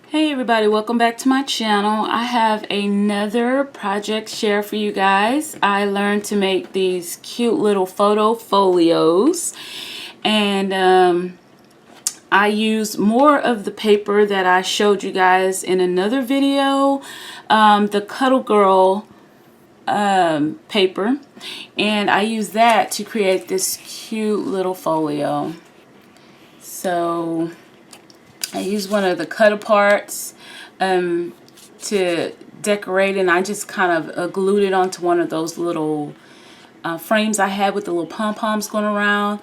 Hey everybody, welcome back to my channel. I have another project share for you guys. I learned to make these cute little photo folios, and I used more of the paper that I showed you guys in another video, the Cuddle Girl paper, and I used that to create this cute little folio. So I used one of the cut aparts to decorate, and I just kind of glued it onto one of those little frames I had with the little pom-poms going around.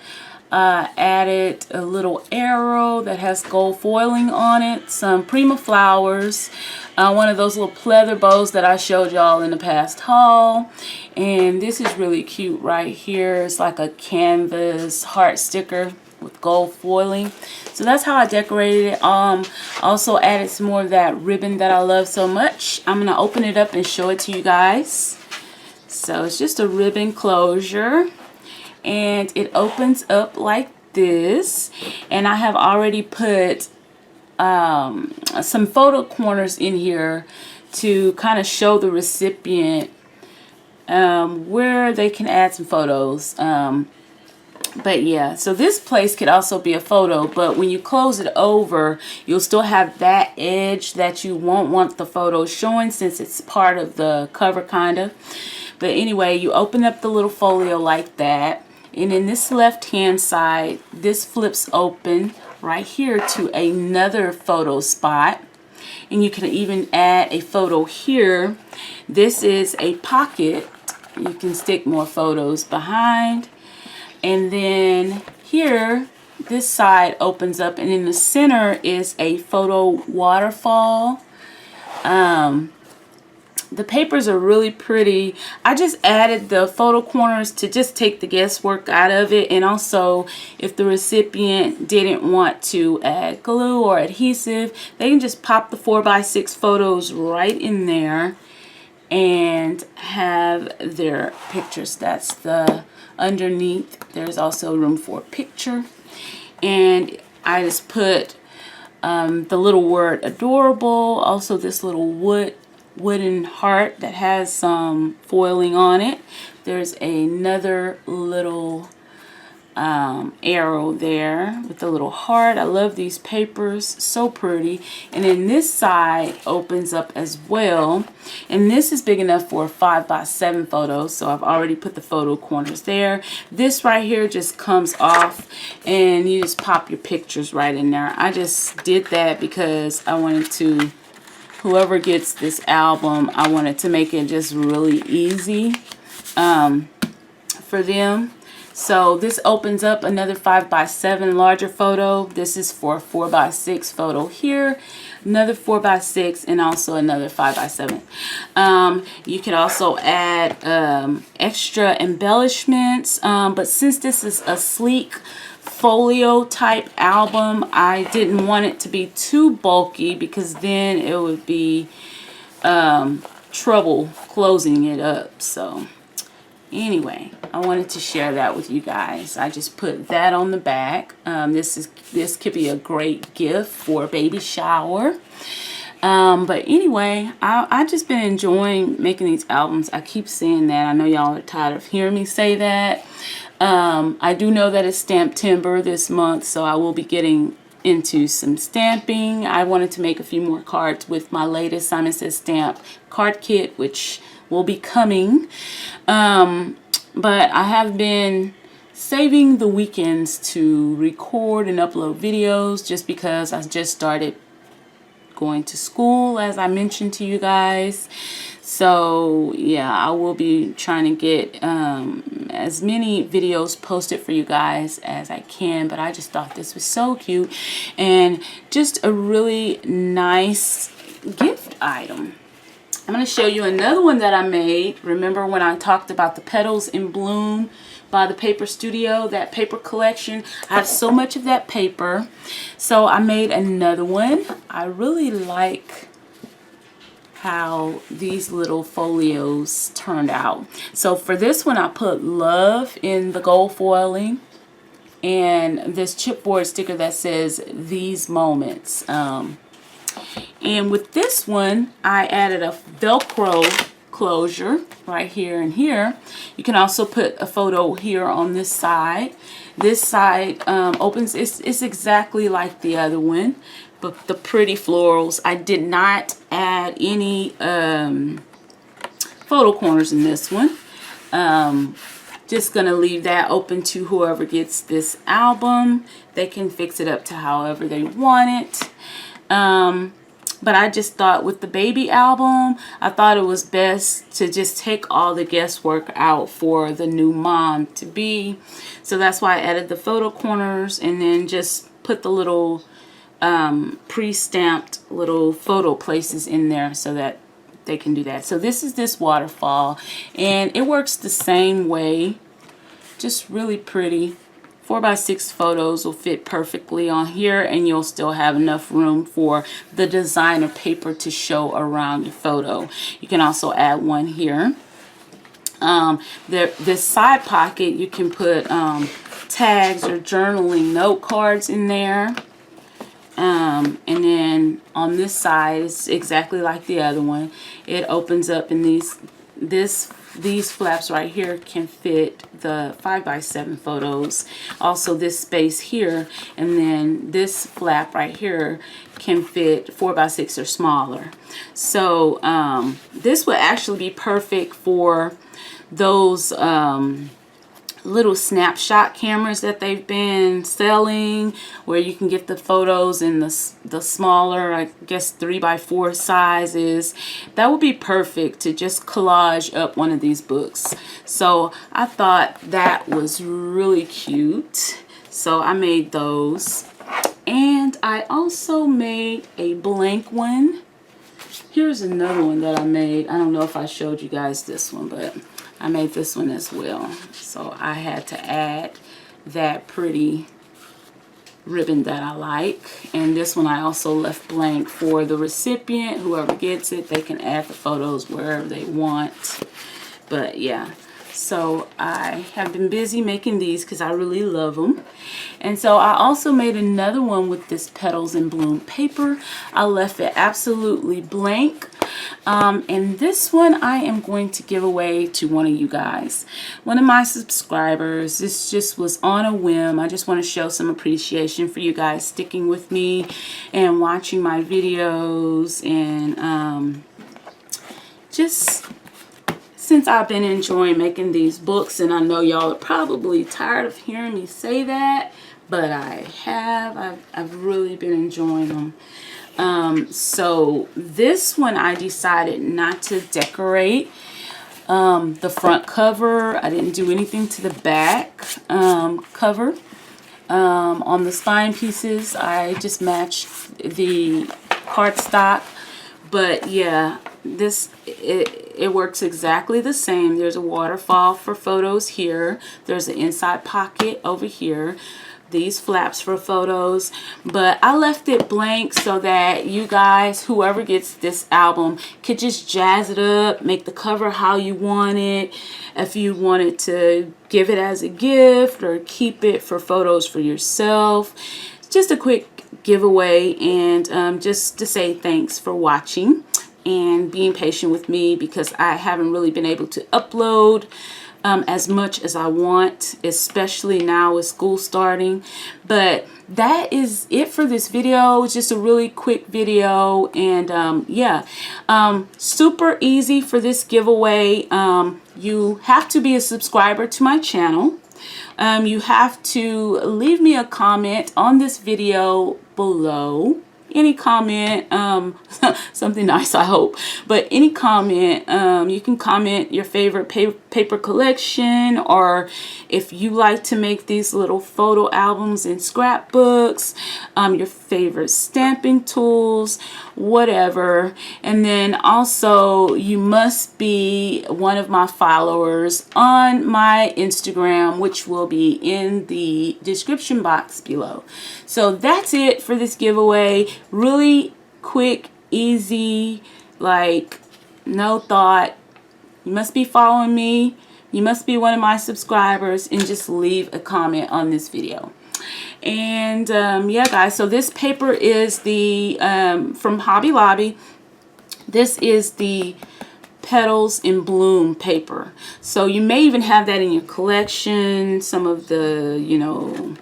Added a little arrow that has gold foiling on it, some Prima flowers, one of those little pleather bows that I showed y'all in the past haul, and this is really cute right here. It's like a canvas heart sticker with gold foiling. So that's how I decorated it. Also added some more of that ribbon that I love so much. I'm gonna open it up and show it to you guys. So it's just a ribbon closure, and it opens up like this, and I have already put some photo corners in here to kind of show the recipient where they can add some photos. But yeah, so this place could also be a photo, but when you close it over, you'll still have that edge that you won't want the photo showing, since it's part of the cover kind of. But anyway, you open up the little folio like that, and in this left hand side, this flips open right here to another photo spot, and you can even add a photo here. This is a pocket. You can stick more photos behind. And then here, this side opens up, and in the center is a photo waterfall. The papers are really pretty. I just added the photo corners to just take the guesswork out of it, and also if the recipient didn't want to add glue or adhesive, they can just pop the 4x6 photos right in there and have their pictures. That's the underneath. There's also room for a picture, and I just put the little word adorable, also this little wooden heart that has some foiling on it. There's another little arrow there with the little heart. I love these papers, so pretty. And then this side opens up as well, and this is big enough for a 5x7 photo, so I've already put the photo corners there. This right here just comes off, and you just pop your pictures right in there. I just did that because I wanted to, whoever gets this album, I wanted to make it just really easy for them. So this opens up another 5x7 larger photo. This is for a 4x6 photo here, another 4x6, and also another 5x7. You can also add extra embellishments, but since this is a sleek folio type album, I didn't want it to be too bulky, because then it would be trouble closing it up. So anyway, I wanted to share that with you guys. I just put that on the back. This could be a great gift for a baby shower. But anyway, I just been enjoying making these albums. I keep saying that. I know y'all are tired of hearing me say that. I do know that it's Stamp-timber this month, so I will be getting into some stamping. I wanted to make a few more cards with my latest Simon Says Stamp card kit, which will be coming. But I have been saving the weekends to record and upload videos, just because I just started going to school, as I mentioned to you guys. So yeah, I will be trying to get as many videos posted for you guys as I can, but I just thought this was so cute and just a really nice gift item. I'm going to show you another one that I made. Remember when I talked about the Petals in Bloom by the Paper Studio, that paper collection? I have so much of that paper, so I made another one. I really like how these little folios turned out. So for this one, I put love in the gold foiling, and this chipboard sticker that says these moments. And with this one, I added a Velcro closure right here and here. You can also put a photo here on this side. This side opens, it's exactly like the other one, but the pretty florals. I did not add any photo corners in this one. Just gonna leave that open to whoever gets this album. They can fix it up to however they want it. But I just thought with the baby album, I thought it was best to just take all the guesswork out for the new mom to be. So that's why I added the photo corners and then just put the little pre-stamped little photo places in there so that they can do that. So this is this waterfall, and it works the same way. Just really pretty. 4x6 photos will fit perfectly on here, and you'll still have enough room for the designer paper to show around your photo. You can also add one here. This side pocket, you can put tags or journaling note cards in there. And then on this side, it's exactly like the other one. It opens up, and these flaps right here can fit the 5x7 photos. Also this space here, and then this flap right here can fit 4x6 or smaller. So this would actually be perfect for those little snapshot cameras that they've been selling, where you can get the photos in the smaller, I guess 3x4 sizes. That would be perfect to just collage up one of these books. So I thought that was really cute, so I made those. And I also made a blank one. Here's another one that I made. I don't know if I showed you guys this one, but I made this one as well. So I had to add that pretty ribbon that I like. And this one I also left blank for the recipient. Whoever gets it, they can add the photos wherever they want. But yeah, so I have been busy making these because I really love them. And so I also made another one with this Petals in Bloom paper. I left it absolutely blank. And this one I am going to give away to one of you guys, one of my subscribers. This just was on a whim. I just want to show some appreciation for you guys sticking with me and watching my videos, and just since I've been enjoying making these books, and I know y'all are probably tired of hearing me say that, but I've really been enjoying them. So this one I decided not to decorate the front cover. I didn't do anything to the back cover. On the spine pieces, I just matched the cardstock. But yeah, it works exactly the same. There's a waterfall for photos here. There's an inside pocket over here. These flaps for photos, but I left it blank so that you guys, whoever gets this album, could just jazz it up, make the cover how you want it. If you wanted to give it as a gift or keep it for photos for yourself, just a quick giveaway, and just to say thanks for watching and being patient with me, because I haven't really been able to upload as much as I want, especially now with school starting. But that is it for this video. It's just a really quick video, and yeah, super easy for this giveaway. You have to be a subscriber to my channel. You have to leave me a comment on this video below. Any comment, something nice, I hope, but any comment, you can comment your favorite paper collection, or if you like to make these little photo albums and scrapbooks, your favorite stamping tools, whatever. And then also, you must be one of my followers on my Instagram, which will be in the description box below. So that's it for this giveaway. Really quick, easy, like no thought. You must be following me. You must be one of my subscribers, and just leave a comment on this video. And yeah, guys, so this paper is the from Hobby Lobby. This is the Petals in Bloom paper. So you may even have that in your collection. Some of the, you know,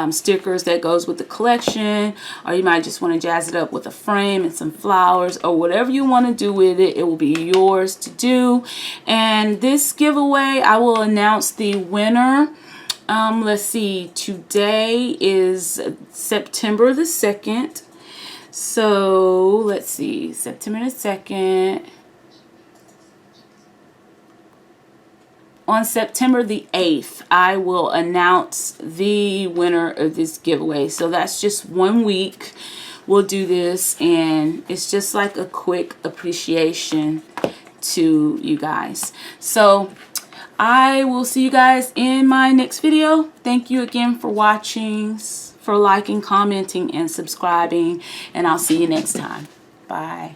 stickers that goes with the collection, or you might just want to jazz it up with a frame and some flowers, or whatever you want to do with it. It will be yours to do. And this giveaway, I will announce the winner. Let's see, today is September the 2nd. So let's see, September the 2nd. On September the 8th, I will announce the winner of this giveaway. So that's just 1 week. We'll do this, and it's just like a quick appreciation to you guys. So I will see you guys in my next video. Thank you again for watching, for liking, commenting, and subscribing, and I'll see you next time. Bye.